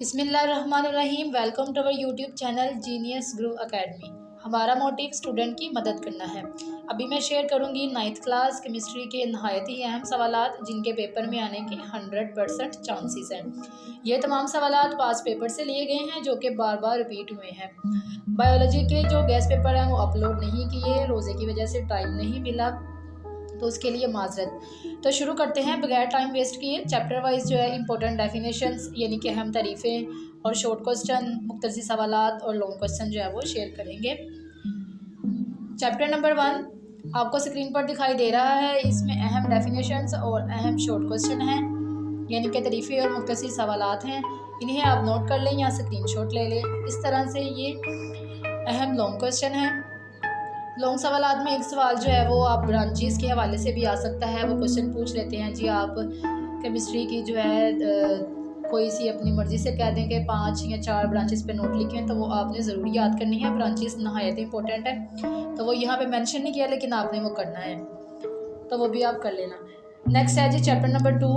बिस्मिल्लाहिर्रहमानिर्रहीम। Welcome to our YouTube channel Genius Grow Academy. हमारा motive student की मदद करना है। अभी मैं शेयर करूंगी 9th क्लास केमिस्ट्री के नहायत ही अहम सवालात जिनके पेपर में आने के 100% चांसेस हैं। ये तमाम सवालात पास पेपर से लिए गए हैं जो कि बार बार रिपीट हुए हैं। बायोलॉजी के जो गेस्ट पेपर हैं वो अपलोड नहीं किए, रोज़े की वजह से टाइम नहीं मिला, तो उसके लिए माजरत। तो शुरू करते हैं बगैर टाइम वेस्ट किए। चैप्टर वाइज जो है इंपॉर्टेंट डेफिनेशंस यानी कि अहम तारीफ़ें और शॉर्ट क्वेश्चन, मुख्तसर सवालात और लॉन्ग क्वेश्चन जो है वो शेयर करेंगे। चैप्टर नंबर 1 आपको स्क्रीन पर दिखाई दे रहा है। इसमें अहम डेफिनेशंस और अहम शॉर्ट क्वेश्चन हैं यानी कि तारीफ़ें और मुख्तसर सवालात हैं। इन्हें आप नोट कर लें या स्क्रीनशॉट ले लें। इस तरह से ये अहम लॉन्ग क्वेश्चन है। लॉन्ग सवालात में एक सवाल जो है वो आप ब्रांचेस के हवाले से भी आ सकता है। वो क्वेश्चन पूछ लेते हैं जी आप केमिस्ट्री की जो है कोई सी अपनी मर्ज़ी से कह दें कि 5 या 4 ब्रांचेस पे नोट लिखें, तो वो आपने ज़रूर याद करनी है। ब्रांचेस नहायत इंपॉर्टेंट है, तो वो यहाँ पे मेंशन नहीं किया लेकिन आपने वो करना है, तो वो भी आप कर लेना। नेक्स्ट है जी चैप्टर नंबर 2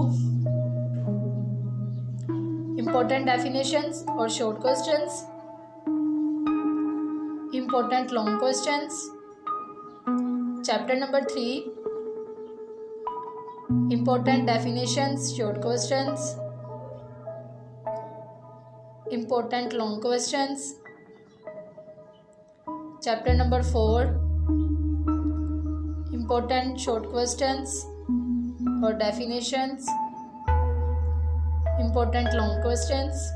इम्पोर्टेंट डेफिनेशंस और short questions, important long questions. Chapter number 3 Important definitions, short questions, important long questions. Chapter number 4 Important short questions or definitions, important long questions.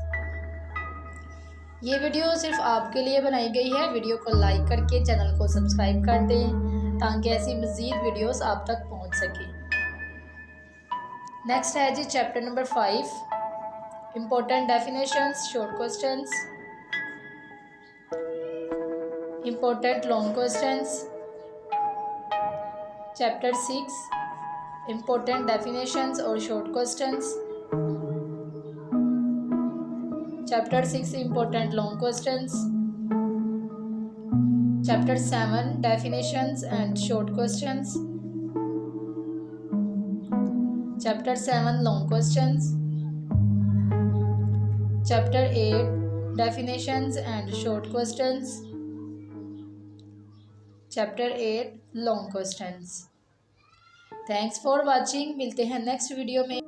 ये वीडियो सिर्फ आपके लिए बनाई गई है। वीडियो को लाइक करके चैनल को सब्सक्राइब कर दें ताकि ऐसी मज़ीद वीडियोस आप तक पहुंच सके। नेक्स्ट है जी chapter number 5 important definitions, short questions, important long questions. Chapter 6 important definitions और short questions. Chapter 6 Important long questions. Chapter 7 Definitions and short questions. Chapter 7 Long questions. Chapter 8 Definitions and short questions. Chapter 8 Long questions. Thanks for watching. मिलते हैं next video में